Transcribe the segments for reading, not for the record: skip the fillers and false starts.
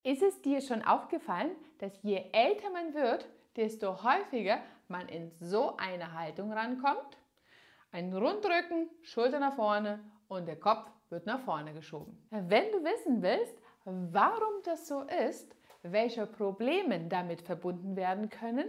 Ist es dir schon aufgefallen, dass je älter man wird, desto häufiger man in so eine Haltung rankommt? Ein Rundrücken, Schulter nach vorne und der Kopf wird nach vorne geschoben. Wenn du wissen willst, warum das so ist, welche Probleme damit verbunden werden können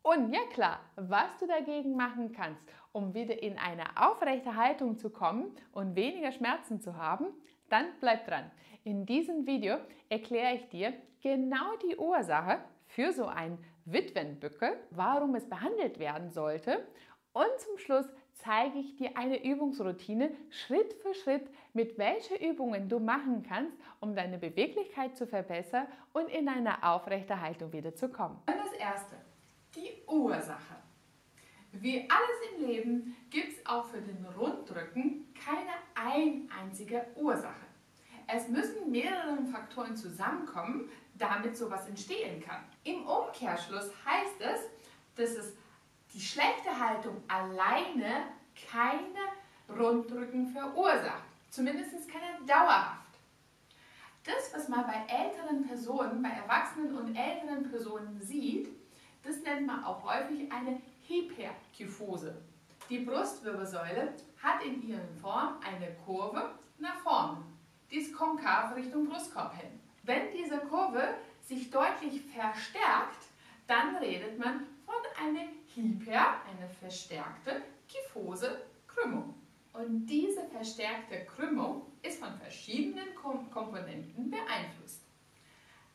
und ja klar, was du dagegen machen kannst, um wieder in eine aufrechte Haltung zu kommen und weniger Schmerzen zu haben, dann bleib dran. In diesem Video erkläre ich dir genau die Ursache für so einen Witwenbückel, warum es behandelt werden sollte und zum Schluss zeige ich dir eine Übungsroutine Schritt für Schritt, mit welchen Übungen du machen kannst, um deine Beweglichkeit zu verbessern und in eine aufrechte Haltung wieder zu kommen. Das erste, die Ursache. Wie alles im Leben gibt es auch für den Rundrücken keine einzige Ursache. Es müssen mehrere Faktoren zusammenkommen, damit sowas entstehen kann. Im Umkehrschluss heißt es, dass es die schlechte Haltung alleine keine Rundrücken verursacht. Zumindest keine dauerhaft. Das, was man bei älteren Personen, bei Erwachsenen und älteren Personen sieht, das nennt man auch häufig eine Hyperkyphose. Die Brustwirbelsäule hat in ihrer Form eine Kurve nach vorne. Die ist konkav Richtung Brustkorb hin. Wenn diese Kurve sich deutlich verstärkt, dann redet man von einer eine verstärkte Kyphose-Krümmung. Und diese verstärkte Krümmung ist von verschiedenen Komponenten beeinflusst.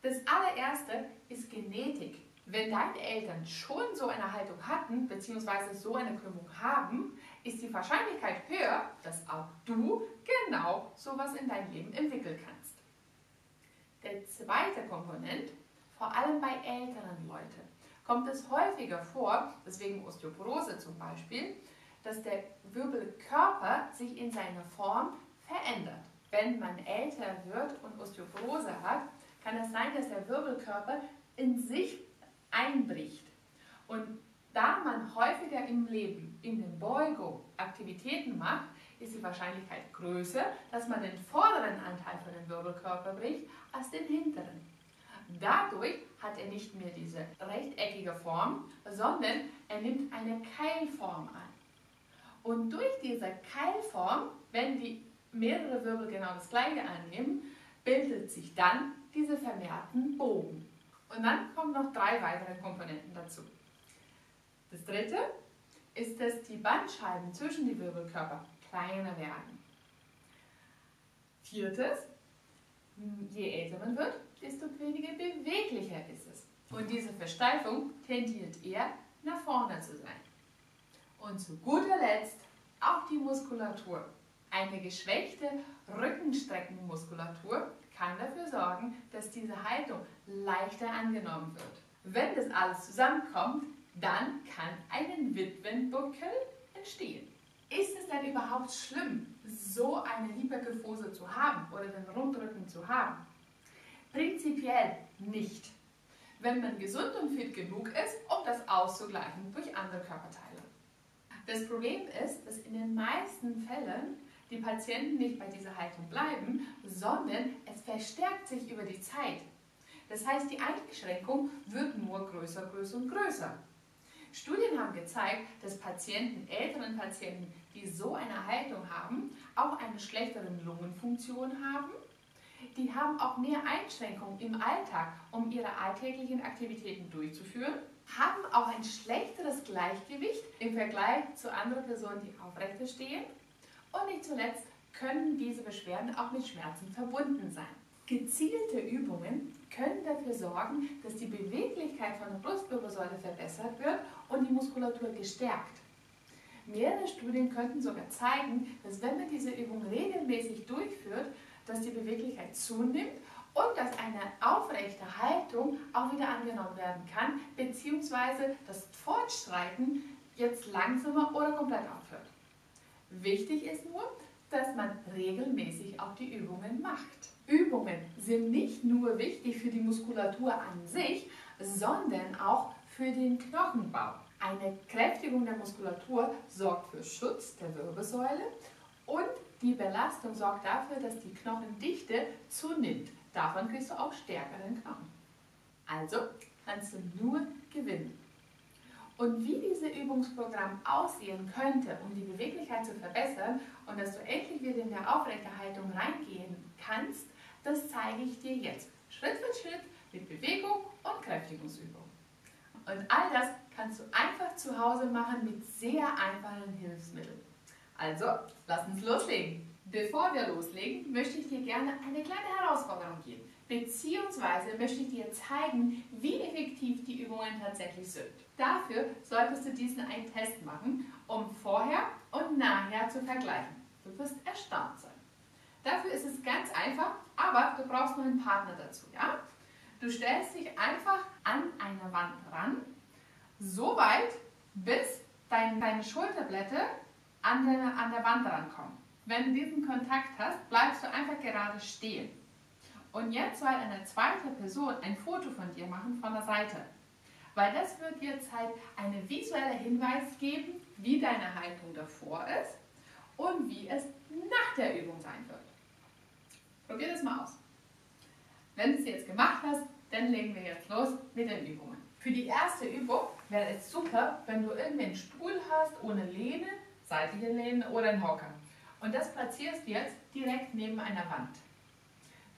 Das allererste ist Genetik. Wenn deine Eltern schon so eine Haltung hatten bzw. so eine Krümmung haben, ist die Wahrscheinlichkeit höher, dass auch du genau sowas in deinem Leben entwickeln kannst. Der zweite Komponent, vor allem bei älteren Leuten, kommt es häufiger vor, deswegen Osteoporose zum Beispiel, dass der Wirbelkörper sich in seiner Form verändert. Wenn man älter wird und Osteoporose hat, kann es sein, dass der Wirbelkörper in sich einbricht. Und da man häufiger im Leben in den Beugung Aktivitäten macht, ist die Wahrscheinlichkeit größer, dass man den vorderen Anteil von dem Wirbelkörper bricht, als den hinteren. Dadurch hat er nicht mehr diese rechteckige Form, sondern er nimmt eine Keilform an. Und durch diese Keilform, wenn die mehrere Wirbel genau das gleiche annehmen, bildet sich dann diese vermehrten Bogen. Und dann kommen noch 3 weitere Komponenten dazu. Das dritte ist, dass die Bandscheiben zwischen die Wirbelkörper kleiner werden. Viertes, je älter man wird, desto weniger beweglicher ist es. Und diese Versteifung tendiert eher nach vorne zu sein. Und zu guter Letzt auch die Muskulatur. Eine geschwächte Rückenstreckenmuskulatur kann dafür sorgen, dass diese Haltung leichter angenommen wird. Wenn das alles zusammenkommt, dann kann ein Witwenbuckel entstehen. Ist es denn überhaupt schlimm, so eine Hyperkyphose zu haben oder den Rundrücken zu haben? Prinzipiell nicht, wenn man gesund und fit genug ist, um das auszugleichen durch andere Körperteile. Das Problem ist, dass in den meisten Fällen die Patienten nicht bei dieser Haltung bleiben, sondern es verstärkt sich über die Zeit. Das heißt, die Einschränkung wird nur größer, größer und größer. Studien haben gezeigt, dass älteren Patienten, die so eine Haltung haben, auch eine schlechtere Lungenfunktion haben. Die haben auch mehr Einschränkungen im Alltag, um ihre alltäglichen Aktivitäten durchzuführen, haben auch ein schlechteres Gleichgewicht im Vergleich zu anderen Personen, die aufrechter stehen. Und nicht zuletzt können diese Beschwerden auch mit Schmerzen verbunden sein. Gezielte Übungen können dafür sorgen, dass die Beweglichkeit von der Brustwirbelsäule verbessert wird und die Muskulatur gestärkt. Mehrere Studien könnten sogar zeigen, dass wenn man diese Übung regelmäßig durchführt, dass die Beweglichkeit zunimmt und dass eine aufrechte Haltung auch wieder angenommen werden kann, beziehungsweise das Fortschreiten jetzt langsamer oder komplett aufhört. Wichtig ist nur, dass man regelmäßig auch die Übungen macht. Übungen sind nicht nur wichtig für die Muskulatur an sich, sondern auch für den Knochenbau. Eine Kräftigung der Muskulatur sorgt für Schutz der Wirbelsäule und die Belastung sorgt dafür, dass die Knochendichte zunimmt. Davon kriegst du auch stärkeren Knochen. Also kannst du nur gewinnen. Und wie dieses Übungsprogramm aussehen könnte, um die Beweglichkeit zu verbessern und dass du endlich wieder in der aufrechte Haltung reingehen kannst, das zeige ich dir jetzt. Schritt für Schritt mit Bewegung und Kräftigungsübung. Und all das kannst du einfach zu Hause machen mit sehr einfachen Hilfsmitteln. Also, lass uns loslegen. Bevor wir loslegen, möchte ich dir gerne eine kleine Herausforderung geben. Beziehungsweise möchte ich dir zeigen, wie effektiv die Übungen tatsächlich sind. Dafür solltest du diesen einen Test machen, um vorher und nachher zu vergleichen. Du wirst erstaunt sein. Dafür ist es ganz einfach, aber du brauchst nur einen Partner dazu. Ja? Du stellst dich einfach an eine Wand ran, so weit, bis deine Schulterblätter an der Wand rankommen. Wenn du diesen Kontakt hast, bleibst du einfach gerade stehen. Und jetzt soll eine zweite Person ein Foto von dir machen von der Seite. Weil das wird dir einen visuellen Hinweis geben, wie deine Haltung davor ist und wie es nach der Übung sein wird. Probier das mal aus. Wenn du es jetzt gemacht hast, dann legen wir jetzt los mit den Übungen. Für die erste Übung wäre es super, wenn du irgendwie einen Stuhl hast, ohne Lehne, seitliche Lehne oder einen Hocker. Und das platzierst du jetzt direkt neben einer Wand.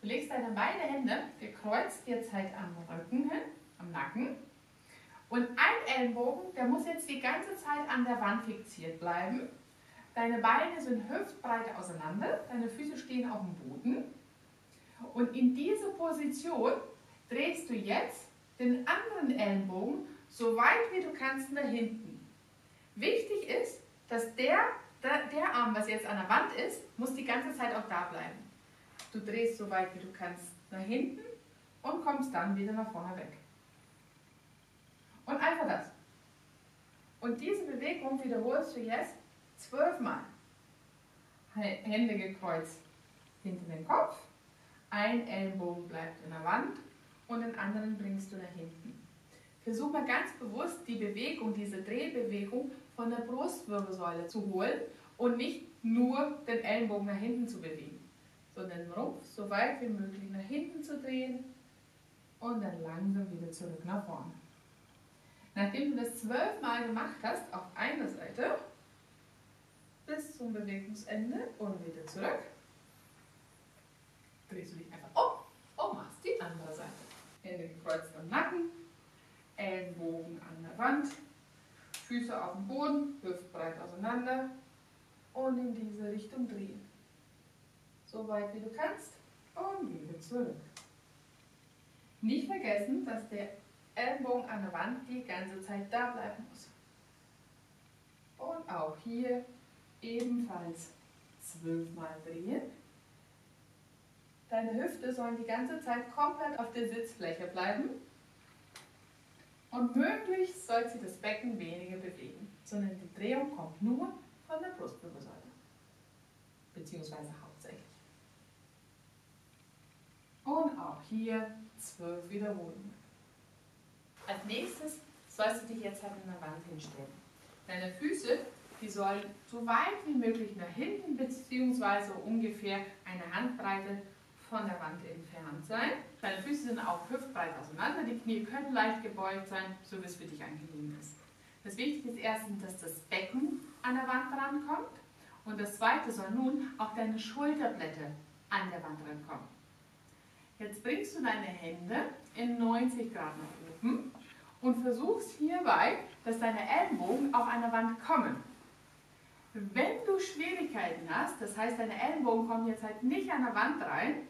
Du legst deine beiden Hände gekreuzt jetzt am Rücken hin, am Nacken. Und ein Ellenbogen, der muss jetzt die ganze Zeit an der Wand fixiert bleiben. Deine Beine sind hüftbreit auseinander, deine Füße stehen auf dem Boden. Und in dieser Position drehst du jetzt den anderen Ellenbogen so weit wie du kannst nach hinten. Wichtig ist, dass der Arm, was jetzt an der Wand ist, muss die ganze Zeit auch da bleiben. Du drehst so weit wie du kannst nach hinten und kommst dann wieder nach vorne weg. Und einfach das. Und diese Bewegung wiederholst du jetzt 12 Mal. Hände gekreuzt hinter den Kopf, ein Ellenbogen bleibt in der Wand und den anderen bringst du nach hinten. Versuch mal ganz bewusst die Bewegung, diese Drehbewegung von der Brustwirbelsäule zu holen und nicht nur den Ellenbogen nach hinten zu bewegen, sondern den Rumpf so weit wie möglich nach hinten zu drehen und dann langsam wieder zurück nach vorne. Nachdem du das 12 Mal gemacht hast, auf einer Seite, bis zum Bewegungsende und wieder zurück, drehst du dich einfach um und machst die andere Seite. Hände gekreuzt am Nacken, Ellenbogen an der Wand, Füße auf dem Boden, hüftbreit auseinander und in diese Richtung drehen. So weit wie du kannst und wieder zurück. Nicht vergessen, dass der Ellenbogen an der Wand die ganze Zeit da bleiben muss. Und auch hier ebenfalls 12 Mal drehen. Deine Hüfte sollen die ganze Zeit komplett auf der Sitzfläche bleiben. Und möglichst soll sich das Becken weniger bewegen, sondern die Drehung kommt nur von der Brustwirbelsäule. Beziehungsweise hauptsächlich. Und auch hier 12 Wiederholungen. Als nächstes sollst du dich jetzt an der Wand hinstellen. Deine Füße, die sollen so weit wie möglich nach hinten bzw. ungefähr eine Handbreite von der Wand entfernt sein. Deine Füße sind auch hüftbreit auseinander, die Knie können leicht gebeugt sein, so wie es für dich angenehm ist. Das Wichtige ist erstens, dass das Becken an der Wand rankommt und das Zweite soll nun auch deine Schulterblätter an der Wand rankommen. Jetzt bringst du deine Hände in 90 Grad nach oben und versuchst hierbei, dass deine Ellenbogen auch an der Wand kommen. Wenn du Schwierigkeiten hast, das heißt, deine Ellenbogen kommen jetzt nicht an der Wand rein,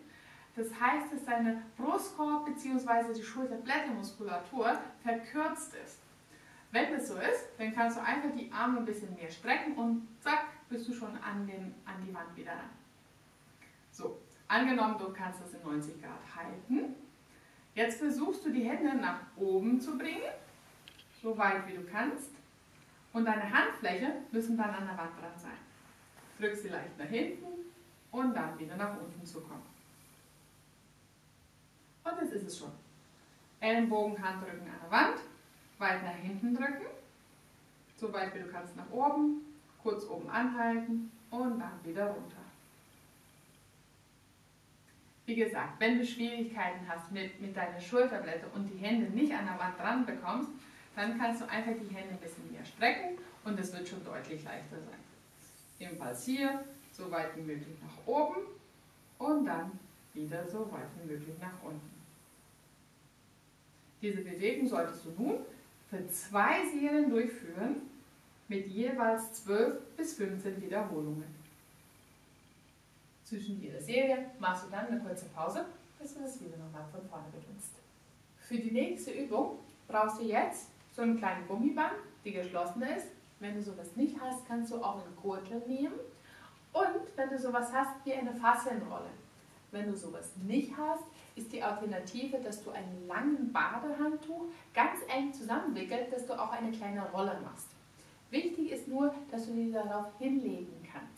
das heißt, dass deine Brustkorb bzw. die Schulterblättermuskulatur verkürzt ist. Wenn das so ist, dann kannst du einfach die Arme ein bisschen mehr strecken und zack, bist du schon an die Wand wieder ran. So, angenommen, du kannst das in 90 Grad halten. Jetzt versuchst du die Hände nach oben zu bringen, so weit wie du kannst. Und deine Handflächen müssen dann an der Wand dran sein. Drück sie leicht nach hinten und dann wieder nach unten zu kommen. Und das ist es schon. Ellenbogen, Handrücken an der Wand, weit nach hinten drücken, so weit wie du kannst nach oben, kurz oben anhalten und dann wieder runter. Wie gesagt, wenn du Schwierigkeiten hast mit deiner Schulterblätter und die Hände nicht an der Wand dran bekommst, dann kannst du einfach die Hände ein bisschen mehr strecken und es wird schon deutlich leichter sein. Ebenfalls hier, so weit wie möglich nach oben und dann wieder so weit wie möglich nach unten. Diese Bewegung solltest du nun für 2 Serien durchführen mit jeweils 12 bis 15 Wiederholungen. Zwischen jeder Serie machst du dann eine kurze Pause, bis du das wieder nochmal von vorne beginnst. Für die nächste Übung brauchst du jetzt so einen kleinen Gummiband, die geschlossen ist. Wenn du sowas nicht hast, kannst du auch einen Gürtel nehmen. Und wenn du sowas hast wie eine Faszienrolle. Wenn du sowas nicht hast, ist die Alternative, dass du einen langen Badehandtuch ganz eng zusammenwickelst, dass du auch eine kleine Rolle machst. Wichtig ist nur, dass du die darauf hinlegen kannst.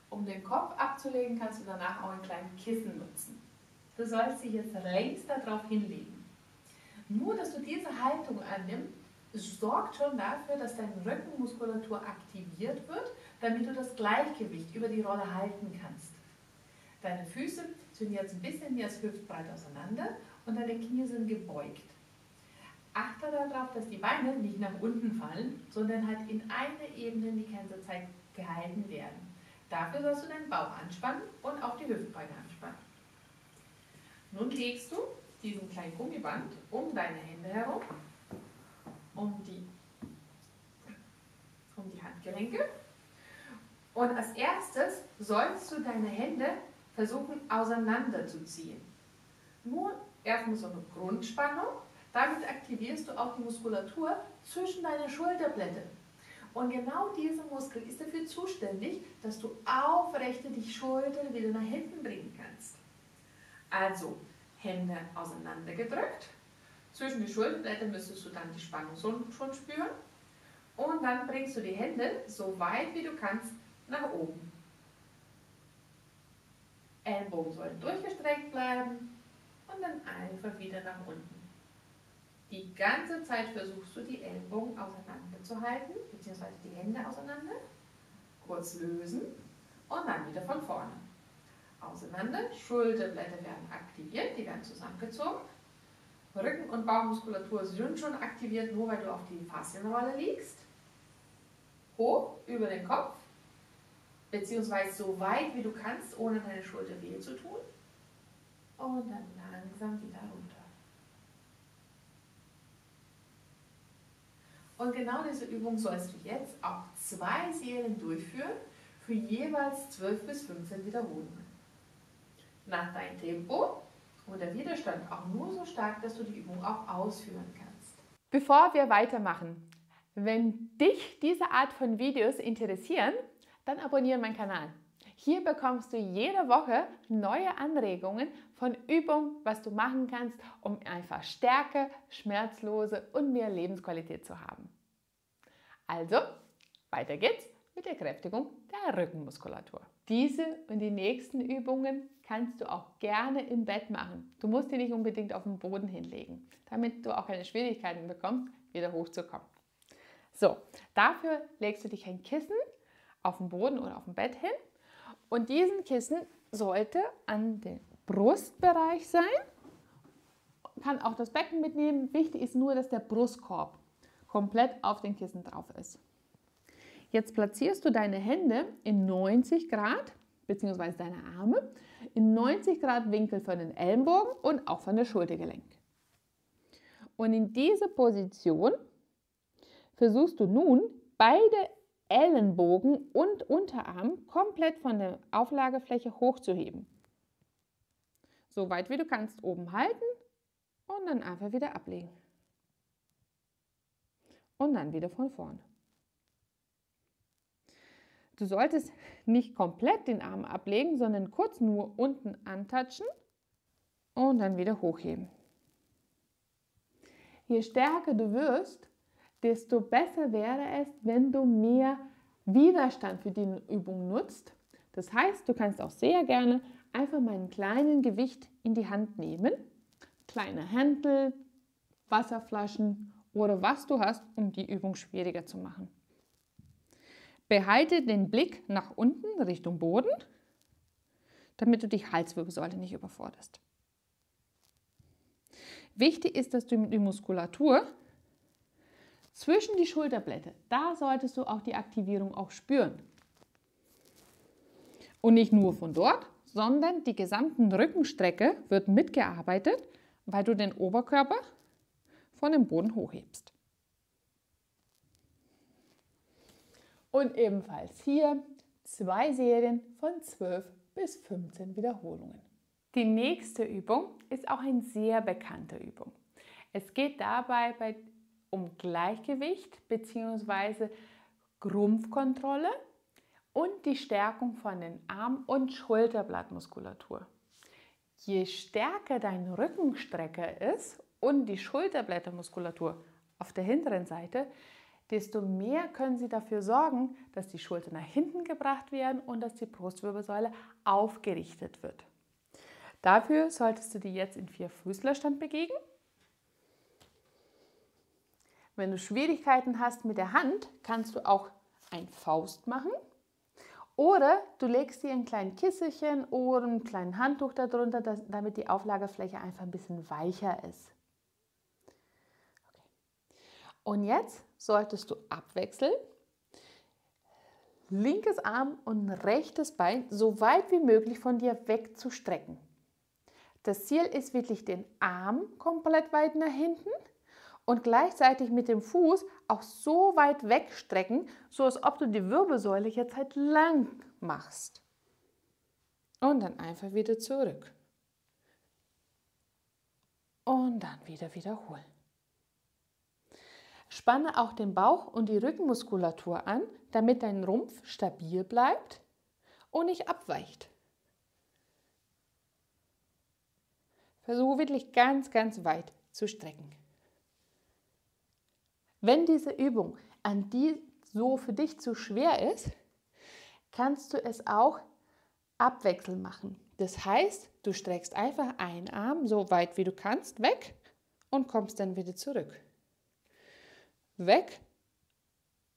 Um den Kopf abzulegen, kannst du danach auch ein kleines Kissen nutzen. Du sollst dich jetzt längs darauf hinlegen. Nur, dass du diese Haltung annimmst, sorgt schon dafür, dass deine Rückenmuskulatur aktiviert wird, damit du das Gleichgewicht über die Rolle halten kannst. Deine Füße sind jetzt ein bisschen mehr als hüftbreit auseinander und deine Knie sind gebeugt. Achte darauf, dass die Beine nicht nach unten fallen, sondern halt in eine Ebene die ganze Zeit gehalten werden. Dafür sollst du deinen Bauch anspannen und auch die Hüftbeine anspannen. Nun legst du diesen kleinen Gummiband um deine Hände herum, um die Handgelenke. Und als erstes sollst du deine Hände versuchen auseinanderzuziehen. Nur erstmal so eine Grundspannung. Damit aktivierst du auch die Muskulatur zwischen deinen Schulterblättern. Und genau dieser Muskel ist dafür zuständig, dass du aufrechte die Schultern wieder nach hinten bringen kannst. Also Hände auseinandergedrückt. Zwischen die Schulterblätter müsstest du dann die Spannung schon spüren. Und dann bringst du die Hände so weit wie du kannst nach oben. Ellenbogen sollen durchgestreckt bleiben und dann einfach wieder nach unten. Die ganze Zeit versuchst du die Ellenbogen auseinanderzuhalten, beziehungsweise die Hände auseinander, kurz lösen und dann wieder von vorne. Auseinander, Schulterblätter werden aktiviert, die werden zusammengezogen. Rücken- und Bauchmuskulatur sind schon aktiviert, nur weil du auf die Faszienrolle liegst. Hoch über den Kopf, beziehungsweise so weit wie du kannst, ohne deine Schulter weh zu tun. Und dann langsam wieder runter. Und genau diese Übung sollst du jetzt auch 2 Serien durchführen, für jeweils 12 bis 15 Wiederholungen. Nach deinem Tempo und der Widerstand auch nur so stark, dass du die Übung auch ausführen kannst. Bevor wir weitermachen, wenn dich diese Art von Videos interessieren, dann abonniere meinen Kanal. Hier bekommst du jede Woche neue Anregungen von Übungen, was du machen kannst, um einfach Stärke, schmerzlose und mehr Lebensqualität zu haben. Also, weiter geht's mit der Kräftigung der Rückenmuskulatur. Diese und die nächsten Übungen kannst du auch gerne im Bett machen. Du musst die nicht unbedingt auf den Boden hinlegen, damit du auch keine Schwierigkeiten bekommst, wieder hochzukommen. So, dafür legst du dich ein Kissen auf den Boden oder auf dem Bett hin und diesen Kissen sollte an den Brustbereich sein. Kann auch das Becken mitnehmen. Wichtig ist nur, dass der Brustkorb komplett auf den Kissen drauf ist. Jetzt platzierst du deine Hände in 90 Grad, beziehungsweise deine Arme, in 90 Grad Winkel von den Ellenbogen und auch von der Schultergelenk. Und in dieser Position versuchst du nun, beide Ellenbogen und Unterarm komplett von der Auflagefläche hochzuheben. So weit wie du kannst oben halten und dann einfach wieder ablegen. Und dann wieder von vorne. Du solltest nicht komplett den Arm ablegen, sondern kurz nur unten antatschen und dann wieder hochheben. Je stärker du wirst, desto besser wäre es, wenn du mehr Widerstand für die Übung nutzt. Das heißt, du kannst auch sehr gerne einfach mal ein kleines Gewicht in die Hand nehmen. Kleine Händel, Wasserflaschen oder was du hast, um die Übung schwieriger zu machen. Behalte den Blick nach unten Richtung Boden. damit du die Halswirbelsäule nicht überforderst. Wichtig ist, dass du die Muskulatur zwischen die Schulterblätter, da solltest du auch die Aktivierung auch spüren. Und nicht nur von dort, sondern die gesamten Rückenstrecke wird mitgearbeitet, weil du den Oberkörper von dem Boden hochhebst. Und ebenfalls hier 2 Serien von 12 bis 15 Wiederholungen. Die nächste Übung ist auch eine sehr bekannte Übung. Es geht dabei um Gleichgewicht bzw. Rumpfkontrolle und die Stärkung von den Arm- und Schulterblattmuskulatur. Je stärker deine Rückenstrecke ist und die Schulterblättermuskulatur auf der hinteren Seite, desto mehr können sie dafür sorgen, dass die Schultern nach hinten gebracht werden und dass die Brustwirbelsäule aufgerichtet wird. Dafür solltest du dir jetzt in 4-Füßlerstand begeben. Wenn du Schwierigkeiten hast mit der Hand, kannst du auch ein Faust machen. Oder du legst dir ein kleines Kisselchen oder ein kleines Handtuch darunter, damit die Auflagefläche einfach ein bisschen weicher ist. Okay. Und jetzt solltest du abwechseln, linkes Arm und rechtes Bein so weit wie möglich von dir wegzustrecken. Das Ziel ist wirklich, den Arm komplett weit nach hinten und gleichzeitig mit dem Fuß auch so weit wegstrecken, so als ob du die Wirbelsäule jetzt halt lang machst. Und dann einfach wieder zurück. Und dann wieder wiederholen. Spanne auch den Bauch und die Rückenmuskulatur an, damit dein Rumpf stabil bleibt und nicht abweicht. Versuche wirklich ganz, ganz weit zu strecken. Wenn diese Übung an die so für dich zu schwer ist, kannst du es auch abwechselnd machen. Das heißt, du streckst einfach einen Arm so weit wie du kannst weg und kommst dann wieder zurück. Weg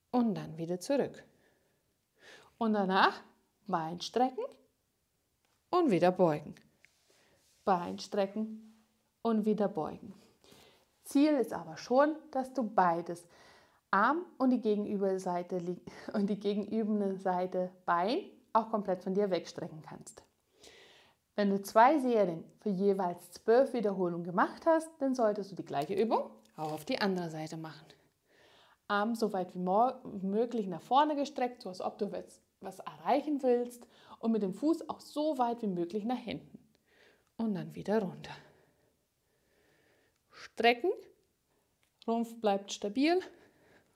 und dann wieder zurück. Und danach Bein strecken und wieder beugen. Bein strecken und wieder beugen. Ziel ist aber schon, dass du beides, Arm und die gegenübere Seite Bein, auch komplett von dir wegstrecken kannst. Wenn du 2 Serien für jeweils 12 Wiederholungen gemacht hast, dann solltest du die gleiche Übung auch auf die andere Seite machen. Arm so weit wie möglich nach vorne gestreckt, so als ob du was erreichen willst, und mit dem Fuß auch so weit wie möglich nach hinten. Und dann wieder runter. Strecken, Rumpf bleibt stabil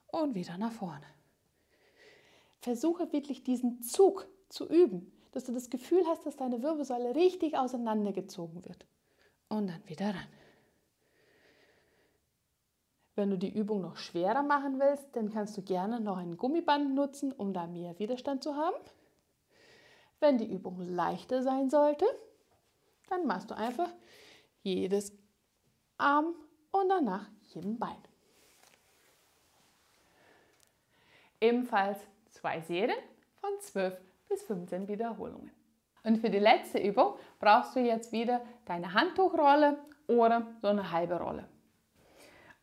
und wieder nach vorne. Versuche wirklich diesen Zug zu üben, dass du das Gefühl hast, dass deine Wirbelsäule richtig auseinandergezogen wird. Und dann wieder ran. Wenn du die Übung noch schwerer machen willst, dann kannst du gerne noch ein Gummiband nutzen, um da mehr Widerstand zu haben. Wenn die Übung leichter sein sollte, dann machst du einfach jedes Arm und danach jeden Bein. Ebenfalls 2 Serien von 12 bis 15 Wiederholungen. Und für die letzte Übung brauchst du jetzt wieder deine Handtuchrolle oder so eine halbe Rolle.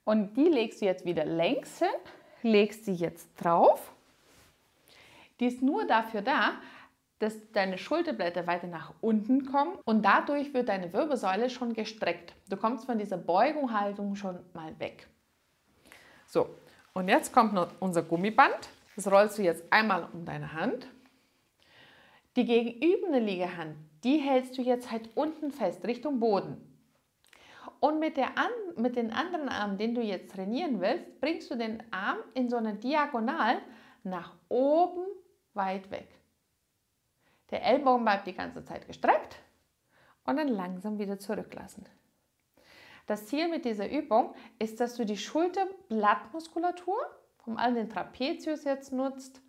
Und die legst du jetzt wieder längs hin, legst sie jetzt drauf. Die ist nur dafür da, dass deine Schulterblätter weiter nach unten kommen und dadurch wird deine Wirbelsäule schon gestreckt. Du kommst von dieser Beugungshaltung schon mal weg. So, und jetzt kommt noch unser Gummiband. Das rollst du jetzt einmal um deine Hand. Die gegenüberliegende Hand, die hältst du jetzt halt unten fest, Richtung Boden. Und mit den anderen Arm, den du jetzt trainieren willst, bringst du den Arm in so eine Diagonal nach oben weit weg. Der Ellbogen bleibt die ganze Zeit gestreckt und dann langsam wieder zurücklassen. Das Ziel mit dieser Übung ist, dass du die Schulterblattmuskulatur, vor allem den Trapezius jetzt nutzt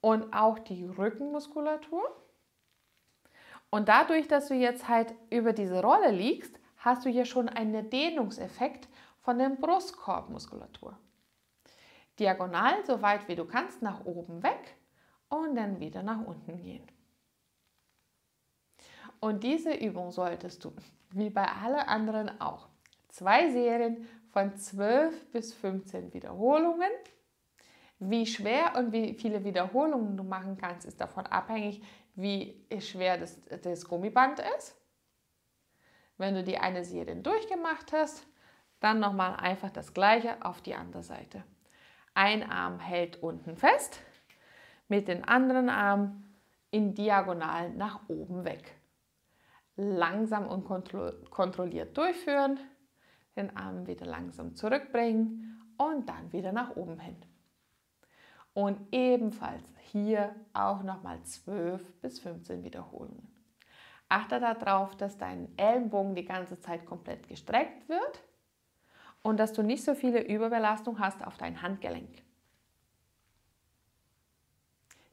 und auch die Rückenmuskulatur. Und dadurch, dass du jetzt halt über diese Rolle liegst, hast du hier schon einen Dehnungseffekt von der Brustkorbmuskulatur. Diagonal, so weit wie du kannst, nach oben weg und dann wieder nach unten gehen. Und diese Übung solltest du, wie bei allen anderen auch, 2 Serien von 12 bis 15 Wiederholungen. Wie schwer und wie viele Wiederholungen du machen kannst, ist davon abhängig, wie schwer das Gummiband ist. Wenn du die eine Serie durchgemacht hast, dann nochmal einfach das Gleiche auf die andere Seite. Ein Arm hält unten fest, mit dem anderen Arm in Diagonalen nach oben weg. Langsam und kontrolliert durchführen, den Arm wieder langsam zurückbringen und dann wieder nach oben hin. Und ebenfalls hier auch nochmal 12 bis 15 Wiederholungen. Achte darauf, dass dein Ellenbogen die ganze Zeit komplett gestreckt wird und dass du nicht so viele Überbelastung hast auf dein Handgelenk.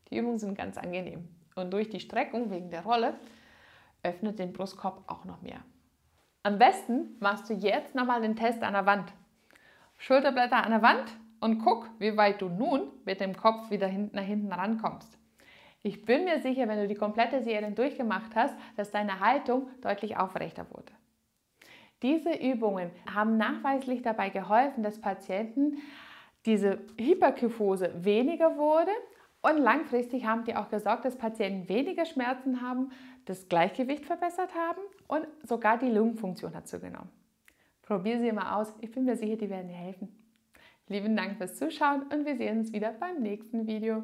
Die Übungen sind ganz angenehm und durch die Streckung wegen der Rolle öffnet den Brustkorb auch noch mehr. Am besten machst du jetzt nochmal den Test an der Wand. Schulterblätter an der Wand und guck, wie weit du nun mit dem Kopf wieder nach hinten rankommst. Ich bin mir sicher, wenn du die komplette Serie durchgemacht hast, dass deine Haltung deutlich aufrechter wurde. Diese Übungen haben nachweislich dabei geholfen, dass Patienten diese Hyperkyphose weniger wurde und langfristig haben die auch gesorgt, dass Patienten weniger Schmerzen haben, das Gleichgewicht verbessert haben und sogar die Lungenfunktion hat zugenommen. Probier sie mal aus, ich bin mir sicher, die werden dir helfen. Lieben Dank fürs Zuschauen und wir sehen uns wieder beim nächsten Video.